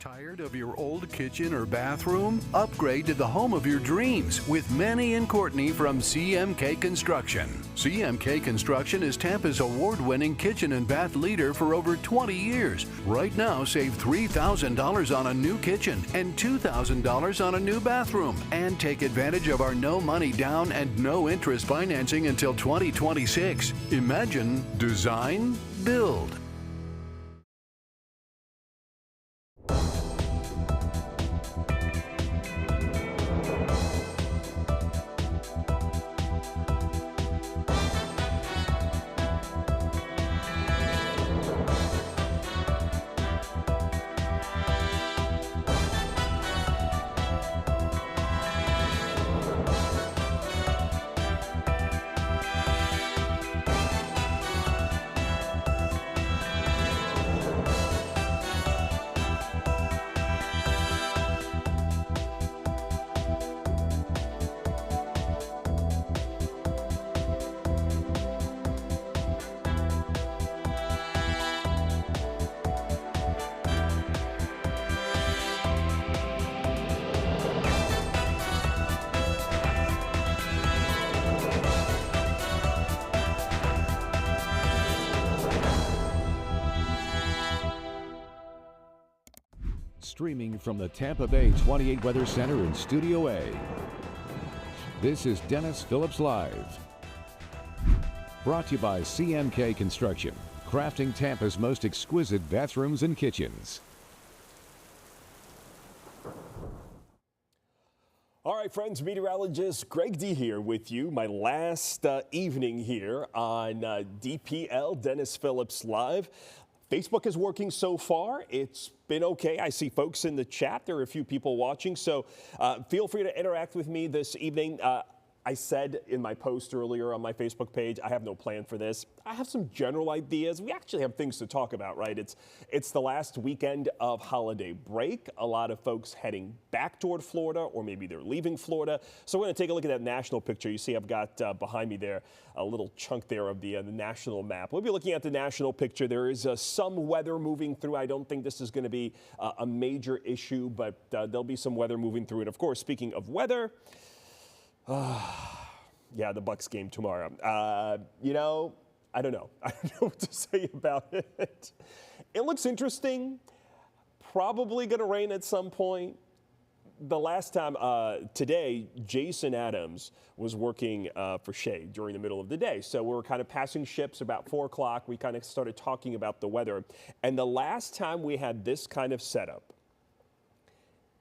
Tired of your old kitchen or bathroom? Upgrade to the home of your dreams with Manny and Courtney from CMK Construction. CMK Construction is Tampa's award-winning kitchen and bath leader for over 20 years. Right now, save $3,000 on a new kitchen and $2,000 on a new bathroom. And take advantage of our no money down and no interest financing until 2026. Imagine, design, build. Streaming from the Tampa Bay 28 Weather Center in Studio A. This is Dennis Phillips Live. Brought to you by CMK Construction, crafting Tampa's most exquisite bathrooms and kitchens. All right, friends, meteorologist Greg D here with you. My last evening here on DPL, Dennis Phillips Live. Facebook is working so far. It's been okay. I see folks in the chat. There are a few people watching, so feel free to interact with me this evening. I said in my post earlier on my Facebook page, I have no plan for this. I have some general ideas. We actually have things to talk about, right? It's the last weekend of holiday break. A lot of folks heading back toward Florida, or maybe they're leaving Florida. So we're going to take a look at that national picture. You see I've got behind me there a little chunk there of the national map. We'll be looking at the national picture. There is some weather moving through. I don't think this is going to be a major issue, but there'll be some weather moving through. And of course, speaking of weather, yeah, the Bucs game tomorrow. You know, I don't know. I don't know what to say about it. It looks interesting. Probably going to rain at some point. The last time today, Jason Adams was working for Shade during the middle of the day. So we were kind of passing ships about 4 o'clock. We kind of started talking about the weather. And the last time we had this kind of setup,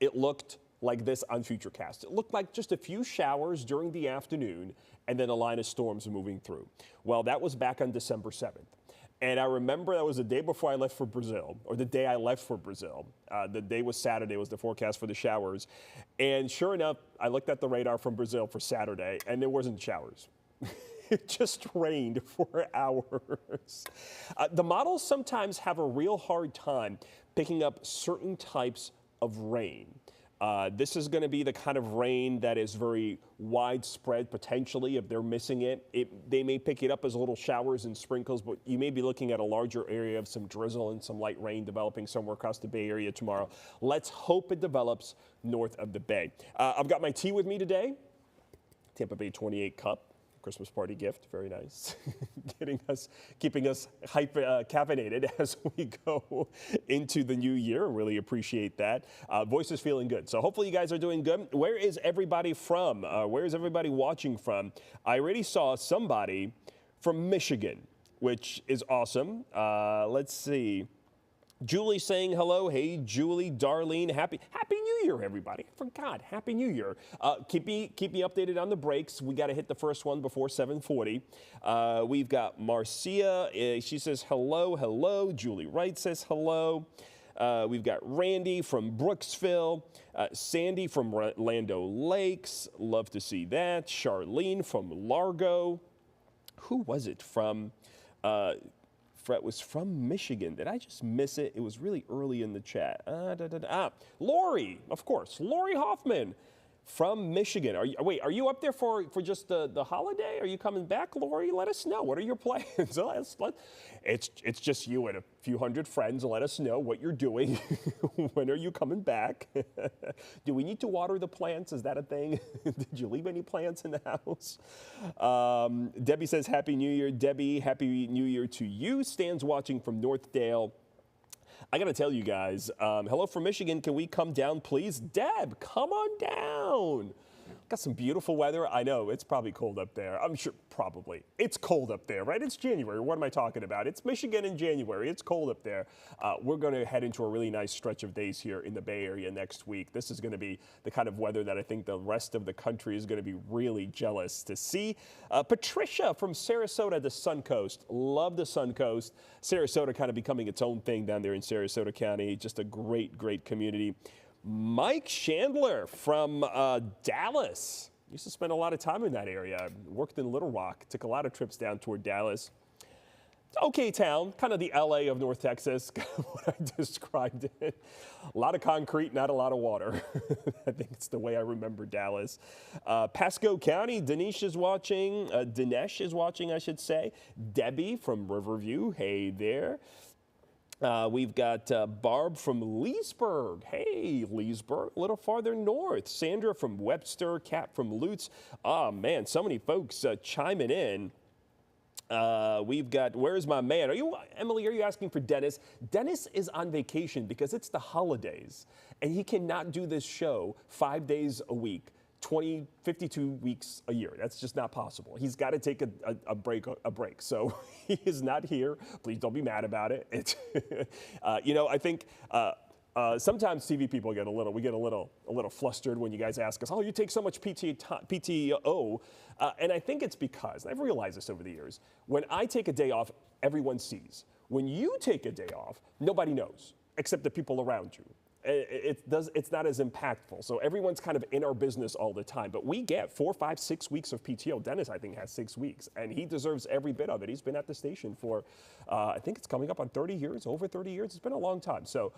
it looked like this on Futurecast. It looked like just a few showers during the afternoon and then a line of storms moving through. Well, that was back on December 7th. And I remember that was the day before I left for Brazil, or the day I left for Brazil. The day was Saturday, was the forecast for the showers. And sure enough, I looked at the radar from Brazil for Saturday, and there wasn't showers. It just rained for hours. The models sometimes have a real hard time picking up certain types of rain. This is going to be the kind of rain that is very widespread, potentially. If they're missing it, they may pick it up as little showers and sprinkles, but you may be looking at a larger area of some drizzle and some light rain developing somewhere across the Bay Area tomorrow. Let's hope it develops north of the Bay. I've got my tea with me today, Tampa Bay 28 cup. Christmas party gift, very nice. Keeping us caffeinated as we go into the new year. Really appreciate that. Voice is feeling good. So hopefully you guys are doing good. Where is everybody from? Where is everybody watching from? I already saw somebody from Michigan, which is awesome. Let's see. Julie saying hello. Hey, Julie, Darlene, happy New Year, everybody. I forgot. Happy New Year. Keep me updated on the breaks. We got to hit the first one before 7:40. We've got Marcia. She says hello, hello. Julie Wright says hello. We've got Randy from Brooksville. Sandy from Lando Lakes. Love to see that. Charlene from Largo. Who was it from? Fred was from Michigan. Did I just miss it? It was really early in the chat. Lori, of course. Lori Hoffman. from Michigan. Are you up there for just the holiday? Are you coming back, Lori? Let us know. What are your plans? It's just you and a few hundred friends. Let us know what you're doing. When are you coming back? Do we need to water the plants? Is that a thing? Did you leave any plants in the house? Debbie says, Happy New Year. Debbie, Happy New Year to you. Stan's watching from Northdale. I got to tell you guys, hello from Michigan. Can we come down, please? Deb, come on down. Got some beautiful weather. I know it's probably cold up there. I'm sure probably. It's cold up there, right? It's January. What am I talking about? It's Michigan in January. It's cold up there. We're going to head into a really nice stretch of days here in the Bay Area next week. This is going to be the kind of weather that I think the rest of the country is going to be really jealous to see. Patricia from Sarasota, the Suncoast. Love the Suncoast. Sarasota kind of becoming its own thing down there in Sarasota County. Just a great, great community. Mike Chandler from Dallas. Used to spend a lot of time in that area. Worked in Little Rock. Took a lot of trips down toward Dallas. It's an okay town, kind of the LA of North Texas, what I described it. A lot of concrete, not a lot of water. I think it's the way I remember Dallas. Pasco County, Dinesh is watching, I should say. Debbie from Riverview, hey there. We've got Barb from Leesburg. Hey, Leesburg, a little farther north. Sandra from Webster, Kat from Lutz. Oh, man, so many folks chiming in. We've got, where's my man? Emily, are you asking for Dennis? Dennis is on vacation because it's the holidays, and he cannot do this show 5 days a week. 52 weeks a year. That's just not possible. He's got to take a break. So he is not here. Please don't be mad about it. I think sometimes TV people get a little flustered when you guys ask us, oh, you take so much PTO. And I think it's because, and I've realized this over the years, when I take a day off, everyone sees. When you take a day off, nobody knows except the people around you. It's not as impactful. So everyone's kind of in our business all the time. But we get 4, 5, 6 weeks of PTO. Dennis, I think, has 6 weeks. And he deserves every bit of it. He's been at the station for, I think it's coming up on 30 years, over 30 years. It's been a long time. So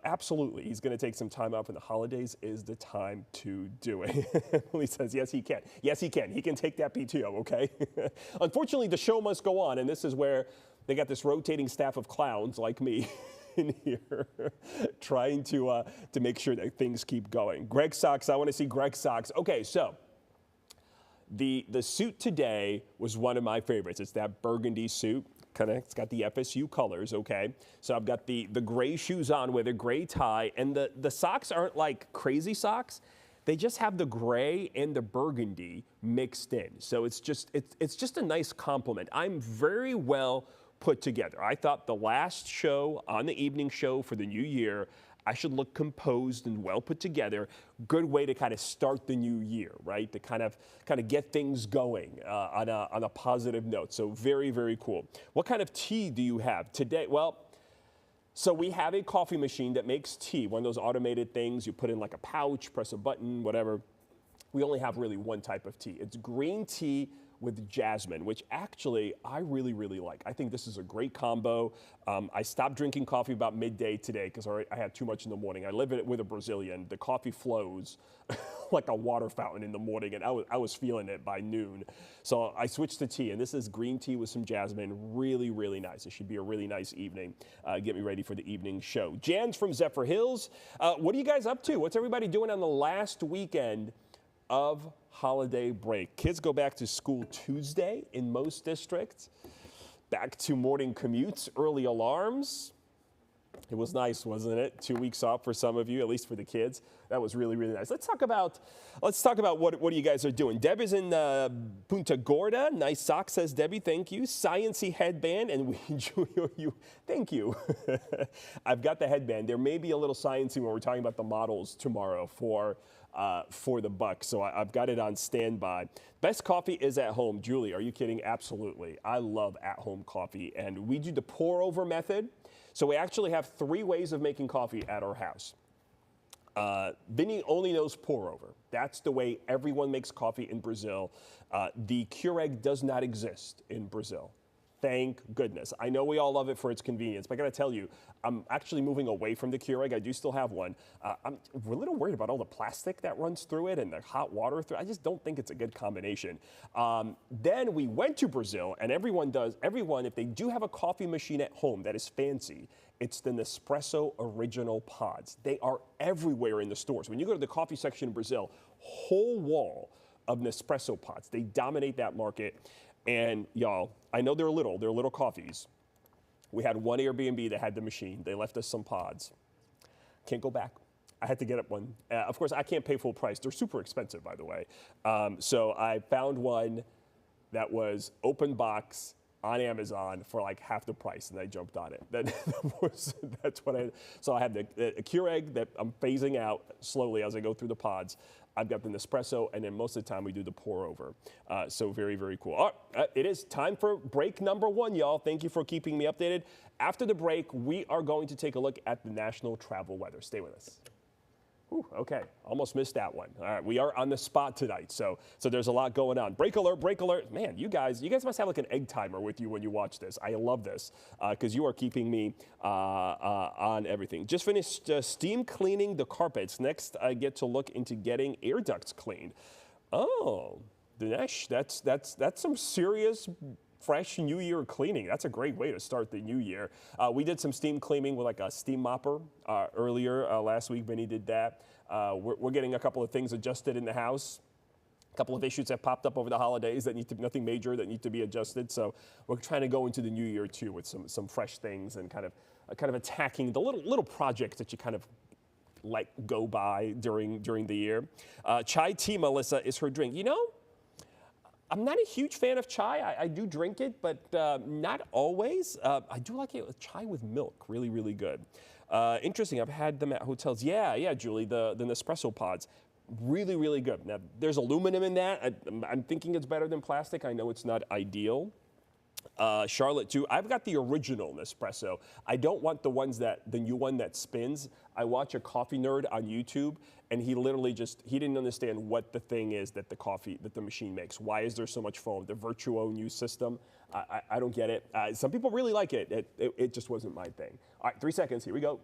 absolutely, he's going to take some time off. And the holidays is the time to do it. He says, yes, he can. Yes, he can. He can take that PTO, okay? Unfortunately, the show must go on. And this is where they got this rotating staff of clowns like me in here trying to make sure that things keep going. Greg Sox, I want to see Greg Sox. Okay, so the suit today was one of my favorites. It's that burgundy suit. It's got the FSU colors, okay? So I've got the gray shoes on with a gray tie, and the socks aren't like crazy socks. They just have the gray and the burgundy mixed in. So it's just a nice compliment. I'm very well put together. I thought the last show on the evening show for the new year, I should look composed and well put together. Good way to kind of start the new year, right? To kind of get things going on a positive note. So very, very cool. What kind of tea do you have today? Well, so we have a coffee machine that makes tea, one of those automated things. You put in like a pouch, press a button, whatever. We only have really one type of tea. It's green tea with jasmine, which actually I really, really like. I think this is a great combo. I stopped drinking coffee about midday today because I had too much in the morning. I live with a Brazilian. The coffee flows like a water fountain in the morning, and I was feeling it by noon. So I switched to tea, and this is green tea with some jasmine. Really, really nice. It should be a really nice evening. Get me ready for the evening show. Jan's from Zephyr Hills. What are you guys up to? What's everybody doing on the last weekend of holiday break? Kids go back to school Tuesday in most districts. Back to morning commutes, early alarms. It was nice, wasn't it? 2 weeks off for some of you, at least for the kids. That was really, really nice. Let's talk about what you guys are doing. Deb is in Punta Gorda. Nice socks, says Debbie. Thank you. Sciencey headband, and we enjoy you. Thank you. I've got the headband. There may be a little sciencey when we're talking about the models tomorrow for the Bucs. So I've got it on standby. Best coffee is at home. Julie, are you kidding? Absolutely. I love at-home coffee, and we do the pour-over method. So we actually have 3 ways of making coffee at our house. Vinny only knows pour-over. That's the way everyone makes coffee in Brazil. The Keurig does not exist in Brazil. Thank goodness. I know we all love it for its convenience, but I got to tell you, I'm actually moving away from the Keurig. I do still have one. We're a little worried about all the plastic that runs through it and the hot water through. I just don't think it's a good combination. Then we went to Brazil, and everyone, if they do have a coffee machine at home that is fancy, it's the Nespresso Original Pods. They are everywhere in the stores. When you go to the coffee section in Brazil, whole wall of Nespresso pods. They dominate that market. And y'all, I know they're little coffees. We had one Airbnb that had the machine. They left us some pods. Can't go back. I had to get up one. Of course, I can't pay full price. They're super expensive, by the way. So I found one that was open box on Amazon for like half the price, and I jumped on it. So I have the Keurig that I'm phasing out slowly as I go through the pods. I've got the Nespresso, and then most of the time we do the pour over. So very, very cool. All right, it is time for break number 1, y'all. Thank you for keeping me updated. After the break, we are going to take a look at the national travel weather. Stay with us. Whew, okay, almost missed that one. All right, we are on the spot tonight, so there's a lot going on. Break alert, break alert. Man, you guys must have like an egg timer with you when you watch this. I love this because you are keeping me on everything. Just finished steam cleaning the carpets. Next, I get to look into getting air ducts cleaned. Oh, Dinesh, that's some serious fresh New Year cleaning. That's a great way to start the new year. We did some steam cleaning with like a steam mopper earlier last week. Benny did that. We're getting a couple of things adjusted in the house. A couple of issues have popped up over the holidays that need to, nothing major that need to be adjusted. So we're trying to go into the new year too with some fresh things and kind of attacking the little projects that you kind of let go by during the year. Chai tea, Melissa, is her drink. You know, I'm not a huge fan of chai. I do drink it, but not always. I do like it with chai with milk. Really, really good. Interesting. I've had them at hotels. Yeah, Julie, the Nespresso pods. Really, really good. Now, there's aluminum in that. I'm thinking it's better than plastic. I know it's not ideal. Charlotte, too. I've got the original Nespresso. I don't want the new one that spins. I watch a coffee nerd on YouTube, and he literally he didn't understand what the thing is that the machine makes. Why is there so much foam? The Virtuo new system. I don't get it. Some people really like it. It just wasn't my thing. All right, 3 seconds. Here we go.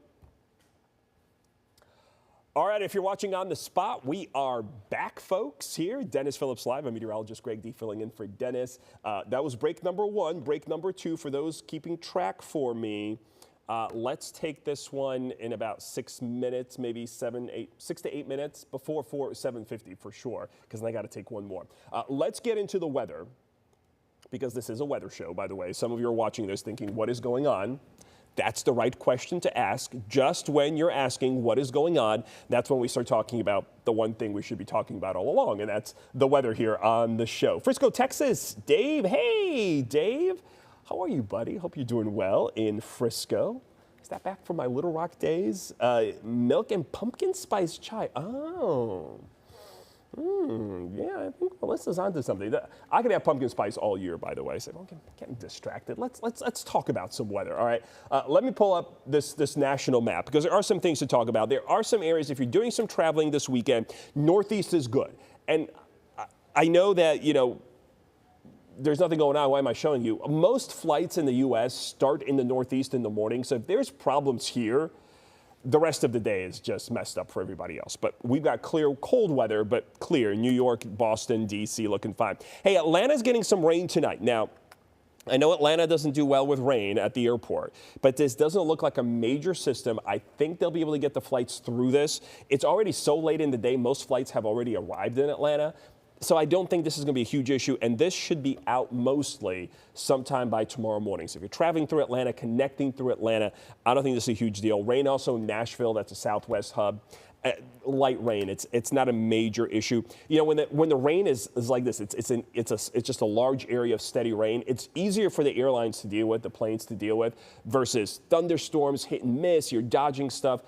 All right, if you're watching on the spot, we are back, folks, here. Dennis Phillips Live. I'm meteorologist Greg D. filling in for Dennis. That was break number 1. Break number 2, for those keeping track for me, let's take this one in about 6 minutes, maybe 6 to 8 minutes before 7:50 for sure, because then I got to take one more. Let's get into the weather, because this is a weather show, by the way. Some of you are watching this thinking, what is going on? That's the right question to ask. Just when you're asking what is going on, that's when we start talking about the one thing we should be talking about all along, and that's the weather here on the show. Frisco, Texas, Dave. Hey, Dave. How are you, buddy? Hope you're doing well in Frisco. Is that back from my Little Rock days? Milk and pumpkin spice chai. Oh. Yeah, I think Melissa's onto something. I can have pumpkin spice all year, by the way. So I'm getting distracted. Let's talk about some weather. All right. Let me pull up this national map, because there are some things to talk about. There are some areas, if you're doing some traveling this weekend, Northeast is good. And I know that, there's nothing going on. Why am I showing you? Most flights in the U.S. start in the Northeast in the morning. So if there's problems here, the rest of the day is just messed up for everybody else. But we've got clear, cold weather, but clear. New York, Boston, D.C. looking fine. Hey, Atlanta's getting some rain tonight. Now, I know Atlanta doesn't do well with rain at the airport, but this doesn't look like a major system. I think they'll be able to get the flights through this. It's already so late in the day. Most flights have already arrived in Atlanta. So I don't think this is going to be a huge issue, and this should be out mostly sometime by tomorrow morning. So if you're traveling through Atlanta, connecting through Atlanta, I don't think this is a huge deal. Rain also in Nashville, that's a southwest hub. Light rain, it's not a major issue. When the rain is like this, it's just a large area of steady rain. It's easier for the airlines to deal with, the planes to deal with, versus thunderstorms, hit and miss, you're dodging stuff.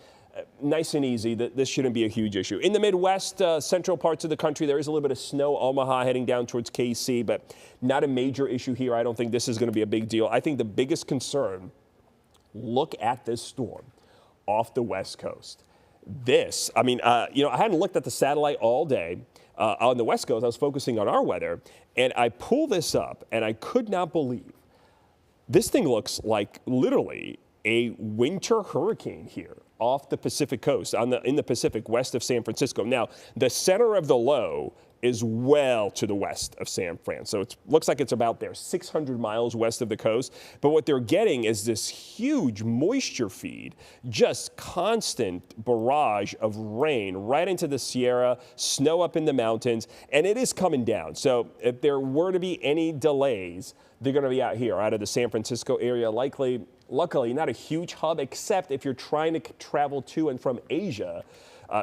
Nice and easy. This shouldn't be a huge issue. In the Midwest, central parts of the country, there is a little bit of snow. Omaha heading down towards KC, but not a major issue here. I don't think this is going to be a big deal. I think the biggest concern, look at this storm off the West Coast. I hadn't looked at the satellite all day. On the West Coast, I was focusing on our weather, and I pull this up, and I could not believe This thing looks like literally a winter hurricane here off the Pacific coast, in the Pacific west of San Francisco. Now, the center of the low is well to the west of San Fran. So it looks like it's about there, 600 miles west of the coast. But what they're getting is this huge moisture feed, just constant barrage of rain right into the Sierra, snow up in the mountains, and it is coming down. So if there were to be any delays, they're going to be out here, out of the San Francisco area, luckily not a huge hub, except if you're trying to travel to and from Asia.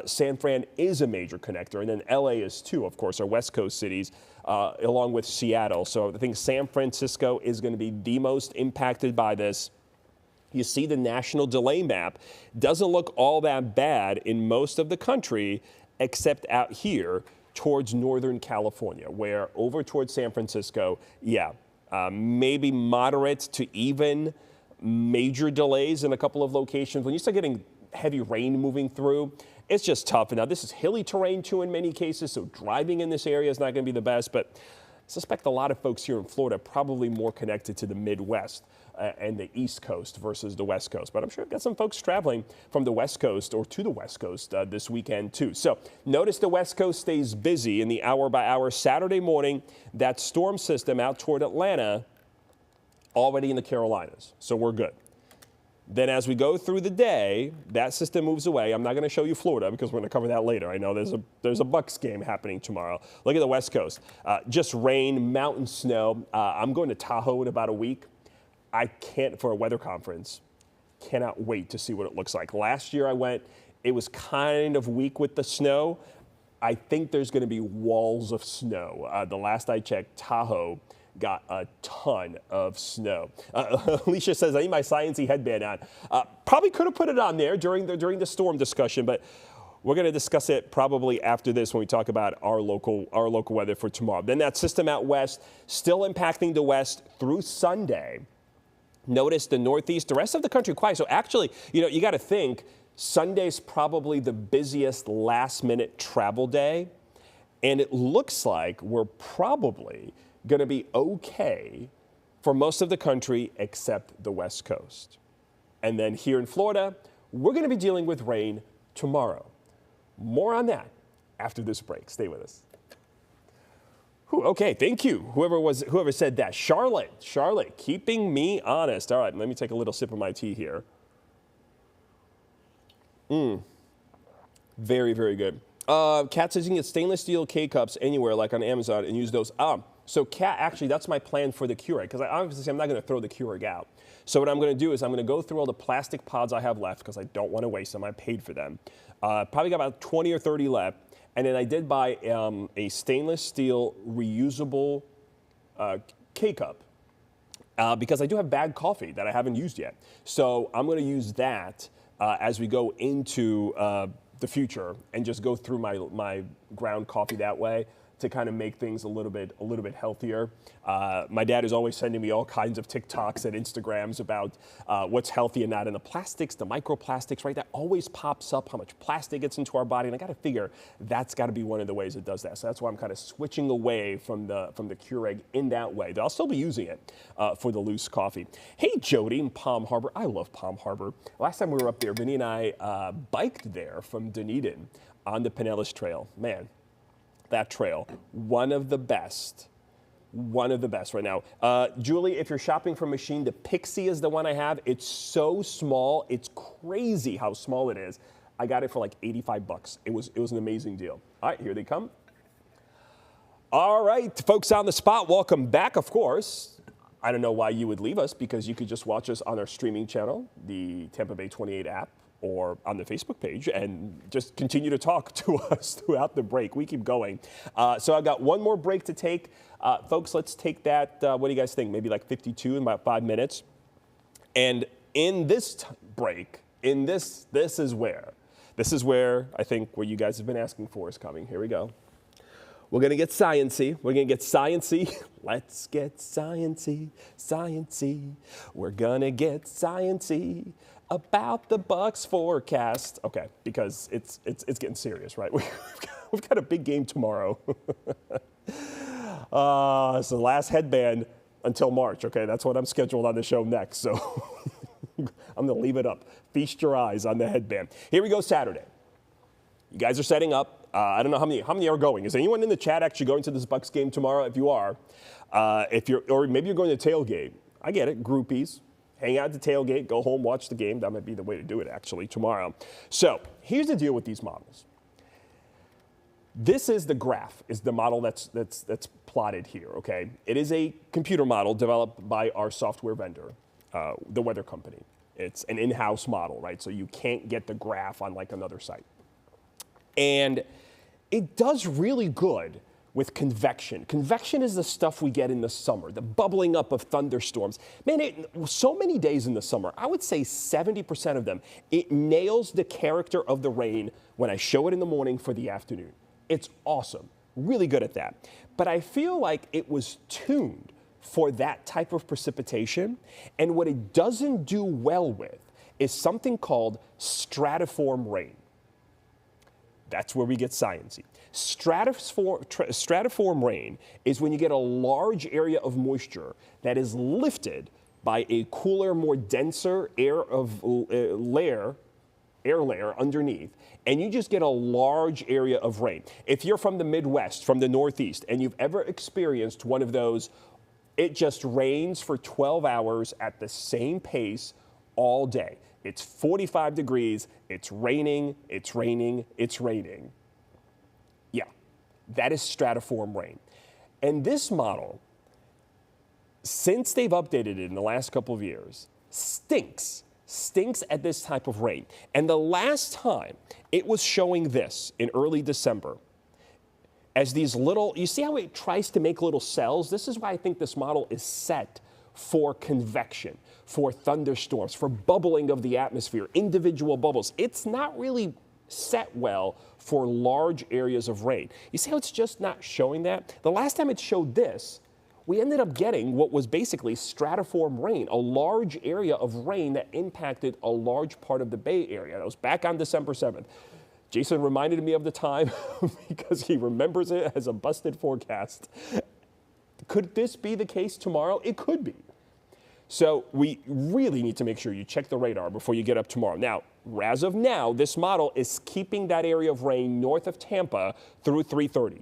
San Fran is a major connector, and then LA is too, of course, our West Coast cities, along with Seattle. So I think San Francisco is going to be the most impacted by this. You see the national delay map doesn't look all that bad in most of the country, except out here towards Northern California, where over towards San Francisco, maybe moderate to even major delays in a couple of locations. When you start getting heavy rain moving through, it's just tough. And now this is hilly terrain too in many cases, so driving in this area is not going to be the best, but I suspect a lot of folks here in Florida are probably more connected to the Midwest and the East Coast versus the West Coast. But I'm sure I've got some folks traveling from the West Coast or to the West Coast this weekend too. So notice the West Coast stays busy in the hour-by-hour Saturday morning. That storm system out toward Atlanta already in the Carolinas, so we're good. Then as we go through the day, that system moves away. I'm not going to show you Florida because we're going to cover that later. I know there's a Bucs game happening tomorrow. Look at the West Coast. Just rain, mountain snow. I'm going to Tahoe in about a week. I can't, for a weather conference, cannot wait to see what it looks like. Last year I went, it was kind of weak with the snow. I think there's going to be walls of snow. The last I checked, Tahoe got a ton of snow. Alicia says, I need my Science-y headband on. Probably could have put it on there during the storm discussion, but we're going to discuss it probably after this when we talk about our local weather for tomorrow. Then that system out west still impacting the west through Sunday. Notice the Northeast, the rest of the country quiet. So actually, you got to think Sunday's probably the busiest last-minute travel day, and it looks like we're probably going to be okay for most of the country except the West Coast. And then here in Florida, we're going to be dealing with rain tomorrow. More on that after this break. Stay with us. Okay, thank you. Whoever said that. Charlotte, keeping me honest. All right, let me take a little sip of my tea here. Very, very good. Kat says you can get stainless steel K-cups anywhere, like on Amazon, and use those. So Kat, actually, that's my plan for the Keurig, because I'm not going to throw the Keurig out. So what I'm going to do is I'm going to go through all the plastic pods I have left, because I don't want to waste them. I paid for them. Probably got about 20 or 30 left. And then I did buy a stainless steel reusable K-cup because I do have bagged coffee that I haven't used yet. So I'm going to use that as we go into the future and just go through my ground coffee that way to kind of make things a little bit healthier. My dad is always sending me all kinds of TikToks and Instagrams about what's healthy and not. And the plastics, the microplastics, right? That always pops up, how much plastic gets into our body. And I got to figure that's got to be one of the ways it does that. So that's why I'm kind of switching away from the Keurig in that way. I'll still be using it for the loose coffee. Hey, Jody in Palm Harbor. I love Palm Harbor. Last time we were up there, Vinny and I biked there from Dunedin on the Pinellas Trail. Man, that trail, one of the best right now. Julie, if you're shopping for a machine, the Pixie is the one I have. It's so small. It's crazy how small it is. I got it for like $85. It was an amazing deal. All right, here they come. All right, folks on the spot, welcome back, of course. I don't know why you would leave us, because you could just watch us on our streaming channel, the Tampa Bay 28 app, or on the Facebook page, and just continue to talk to us throughout the break. We keep going. So I've got one more break to take. Folks, let's take that, what do you guys think? Maybe like 52 in about 5 minutes. And in this break, this is where I think what you guys have been asking for is coming. Here we go. We're going to get science-y. Let's get science-y. We're going to get science-y about the Bucs forecast. Okay, because it's getting serious, right? We've got a big game tomorrow. So the last headband until March, okay? That's what I'm scheduled on the show next, so I'm going to leave it up. Feast your eyes on the headband. Here we go Saturday. You guys are setting up. I don't know how many are going. Is anyone in the chat actually going to this Bucs game tomorrow? If you are, or maybe you're going to tailgate. I get it, groupies. Hang out at the tailgate, go home, watch the game. That might be the way to do it, actually, tomorrow. So here's the deal with these models. This is the graph, is the model that's plotted here, okay? It is a computer model developed by our software vendor, the Weather Company. It's an in-house model, right? So you can't get the graph on like another site. And it does really good with convection. Convection is the stuff we get in the summer, the bubbling up of thunderstorms. Man, so many days in the summer, I would say 70% of them, it nails the character of the rain when I show it in the morning for the afternoon. It's awesome, really good at that. But I feel like it was tuned for that type of precipitation, and what it doesn't do well with is something called stratiform rain. That's where we get sciencey. Stratiform rain is when you get a large area of moisture that is lifted by a cooler, more denser air layer underneath, and you just get a large area of rain. If you're from the Midwest, from the Northeast, and you've ever experienced one of those, it just rains for 12 hours at the same pace all day. It's 45 degrees, it's raining, it's raining, it's raining. Yeah, that is stratiform rain. And this model, since they've updated it in the last couple of years, stinks at this type of rain. And the last time it was showing this in early December, as these little, you see how it tries to make little cells? This is why I think this model is set for convection, for thunderstorms, for bubbling of the atmosphere, individual bubbles. It's not really set well for large areas of rain. You see how it's just not showing that? The last time it showed this, we ended up getting what was basically stratiform rain, a large area of rain that impacted a large part of the Bay Area. That was back on December 7th. Jason reminded me of the time because he remembers it as a busted forecast. Could this be the case tomorrow? It could be. So we really need to make sure you check the radar before you get up tomorrow. Now, as of now, this model is keeping that area of rain north of Tampa through 3:30.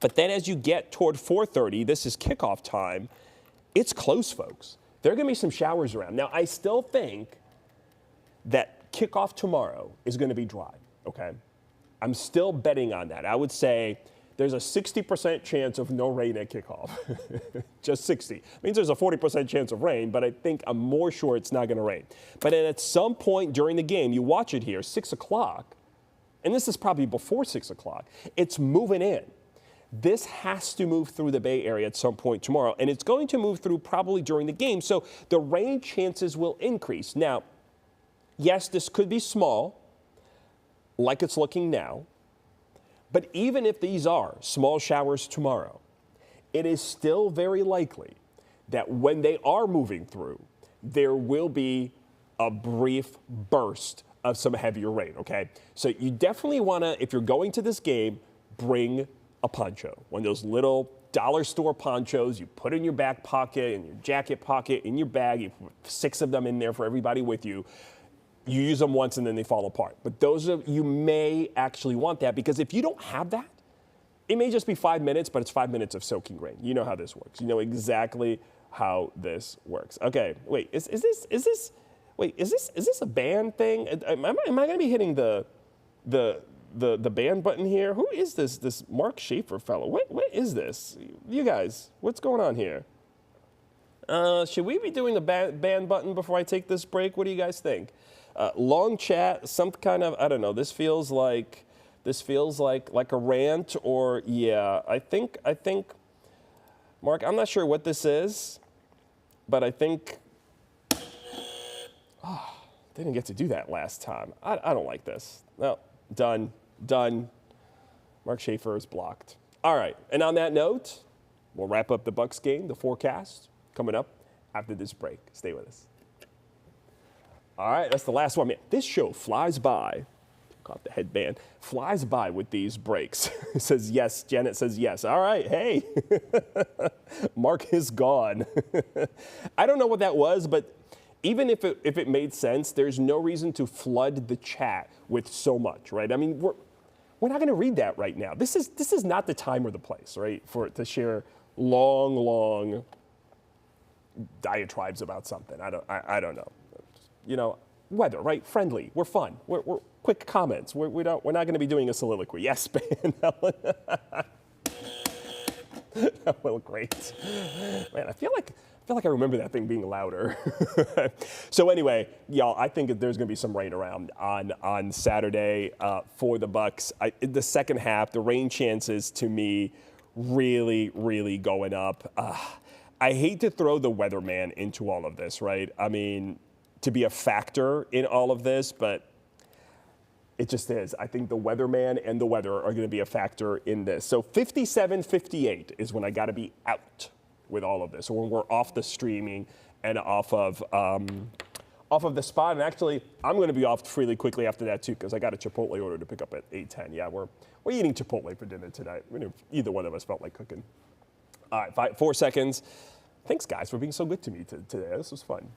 But then as you get toward 4:30, this is kickoff time, it's close, folks. There are going to be some showers around. Now, I still think that kickoff tomorrow is going to be dry, okay? I'm still betting on that. I would say there's a 60% chance of no rain at kickoff. Just 60. Means there's a 40% chance of rain, but I think I'm more sure it's not going to rain. But then at some point during the game, you watch it here, 6 o'clock, and this is probably before 6 o'clock, it's moving in. This has to move through the Bay Area at some point tomorrow, and it's going to move through probably during the game, so the rain chances will increase. Now, yes, this could be small, like it's looking now, but even if these are small showers tomorrow, it is still very likely that when they are moving through, there will be a brief burst of some heavier rain, okay? So you definitely want to, if you're going to this game, bring a poncho, one of those little dollar store ponchos you put in your back pocket, in your jacket pocket, in your bag. You put 6 of them in there for everybody with you. You use them once and then they fall apart. But those of you may actually want that, because if you don't have that, it may just be 5 minutes, but it's 5 minutes of soaking rain. You know how this works. You know exactly how this works. Okay, wait, is this a band thing? Am I going to be hitting the band button here? Who is this Mark Schaefer fellow? What is this? You guys, what's going on here? Should we be doing the band button before I take this break? What do you guys think? Long chat, some kind of, I don't know, this feels like a rant, or yeah, I think, Mark, I'm not sure what this is, but I think, didn't get to do that last time. I don't like this. No, done. Mark Schaefer is blocked. All right, and on that note, we'll wrap up the Bucs game, the forecast, coming up after this break. Stay with us. All right, that's the last one. Man, this show flies by. Caught the headband. Flies by with these breaks. Says yes. Janet says yes. All right. Hey, Mark is gone. I don't know what that was, but even if it made sense, there's no reason to flood the chat with so much, right? I mean, we're not going to read that right now. This is not the time or the place, right, to share long diatribes about something. I don't know. You know, weather, right? Friendly. We're fun. We're quick comments. We're not going to be doing a soliloquy. Yes, Ben. Well, great. Man, I feel like I remember that thing being louder. So anyway, y'all, I think that there's going to be some rain around on Saturday for the Bucs. The second half, the rain chances to me really, really going up. I hate to throw the weatherman into all of this, right? I mean, to be a factor in all of this, but it just is. I think the weatherman and the weather are going to be a factor in this. So 57-58 is when I got to be out with all of this, or when we're off the streaming and off of the spot. And actually, I'm going to be off really quickly after that too, because I got a Chipotle order to pick up at 8:10. Yeah, we're eating Chipotle for dinner tonight. Either one of us felt like cooking. All right, 4 seconds. Thanks, guys, for being so good to me today. This was fun.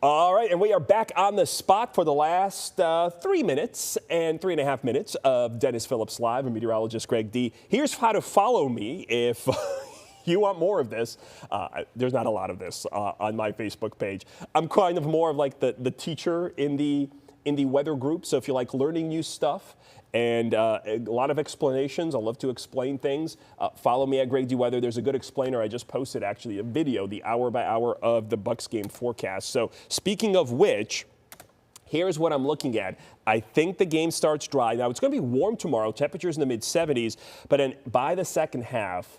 All right, and we are back on the spot for the last 3 minutes and 3.5 minutes of Dennis Phillips Live and meteorologist Greg D. Here's how to follow me if you want more of this. There's not a lot of this on my Facebook page. I'm kind of more of like the teacher in the weather group. So if you like learning new stuff and a lot of explanations, I love to explain things. Follow me at Greg D Weather. There's a good explainer. I just posted actually a video, the hour by hour of the Bucs game forecast. So speaking of which, here's what I'm looking at. I think the game starts dry. Now it's going to be warm tomorrow. Temperatures in the mid 70s. But then by the second half,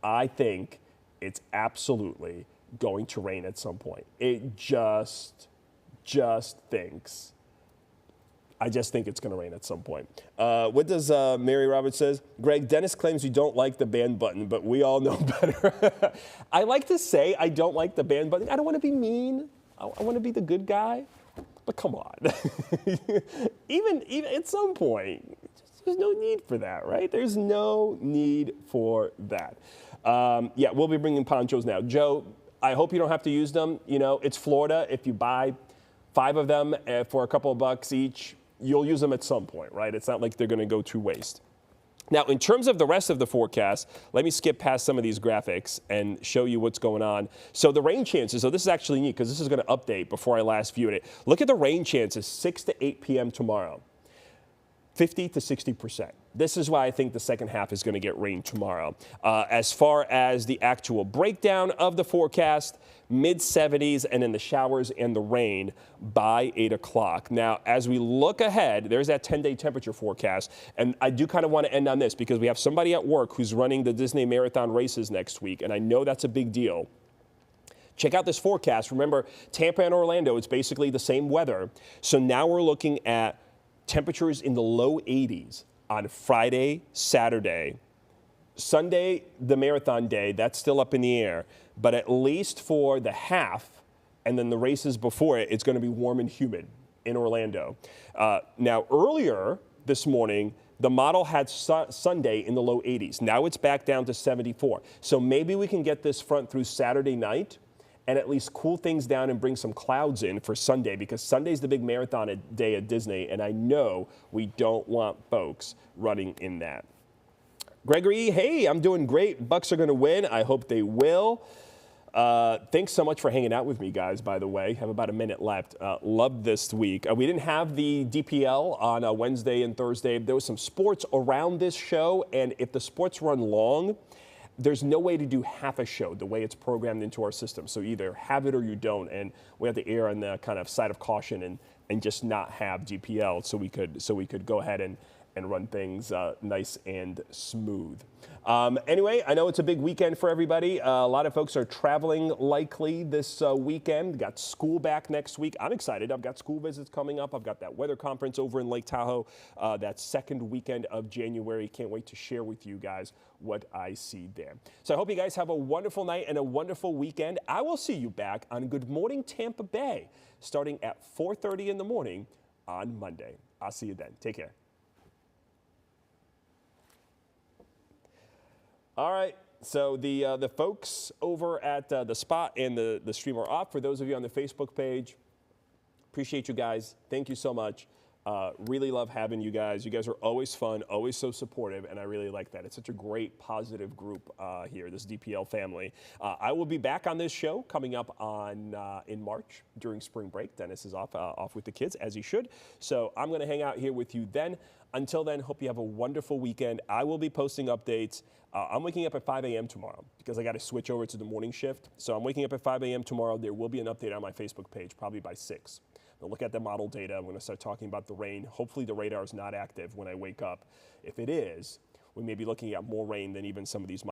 I think it's absolutely going to rain at some point. It just thinks. I just think it's going to rain at some point. What does Mary Roberts says? Greg, Dennis claims you don't like the ban button, but we all know better. I like to say I don't like the ban button. I don't want to be mean. I want to be the good guy. But come on. even at some point, there's no need for that, right? There's no need for that. Yeah, we'll be bringing ponchos now. Joe, I hope you don't have to use them. You know, it's Florida. If you buy 5 of them for a couple of bucks each, you'll use them at some point, right? It's not like they're going to go to waste. Now, in terms of the rest of the forecast, let me skip past some of these graphics and show you what's going on. So the rain chances, so this is actually neat because this is going to update before I last viewed it. Look at the rain chances, 6 to 8 p.m. tomorrow. 50 to 60%. This is why I think the second half is going to get rain tomorrow. As far as the actual breakdown of the forecast, mid-70s and then the showers and the rain by 8 o'clock. Now, as we look ahead, there's that 10-day temperature forecast. And I do kind of want to end on this because we have somebody at work who's running the Disney Marathon races next week, and I know that's a big deal. Check out this forecast. Remember, Tampa and Orlando, it's basically the same weather. So now we're looking at temperatures in the low 80s on Friday, Saturday. Sunday, the marathon day, that's still up in the air. But at least for the half and then the races before it, it's going to be warm and humid in Orlando. Now, earlier this morning, the model had Sunday in the low 80s. Now it's back down to 74. So maybe we can get this front through Saturday night and at least cool things down and bring some clouds in for Sunday, because Sunday's the big marathon day at Disney, and I know we don't want folks running in that. Gregory, hey, I'm doing great. Bucs are going to win. I hope they will. Thanks so much for hanging out with me, guys, by the way. Have about a minute left. Loved this week. We didn't have the DPL on Wednesday and Thursday. There was some sports around this show, and if the sports run long, there's no way to do half a show the way it's programmed into our system. So either have it or you don't. And we have to err on the kind of side of caution and just not have DPL so we could go ahead and run things nice and smooth. Anyway, I know it's a big weekend for everybody. A lot of folks are traveling likely this weekend. Got school back next week. I'm excited. I've got school visits coming up. I've got that weather conference over in Lake Tahoe that second weekend of January. Can't wait to share with you guys what I see there. So I hope you guys have a wonderful night and a wonderful weekend. I will see you back on Good Morning Tampa Bay starting at 4:30 in the morning on Monday. I'll see you then. Take care. All right. So the folks over at the Spot and the stream are off. For those of you on the Facebook page, appreciate you guys. Thank you so much. Really love having you guys. You guys are always fun, always so supportive, and I really like that. It's such a great, positive group here, this DPL family. I will be back on this show coming up on in March during spring break. Dennis is off with the kids, as he should. So I'm going to hang out here with you then. Until then, hope you have a wonderful weekend. I will be posting updates. I'm waking up at 5 a.m. tomorrow because I got to switch over to the morning shift. So I'm waking up at 5 a.m. tomorrow. There will be an update on my Facebook page, probably by 6. I'll look at the model data. I'm going to start talking about the rain. Hopefully the radar is not active when I wake up. If it is, we may be looking at more rain than even some of these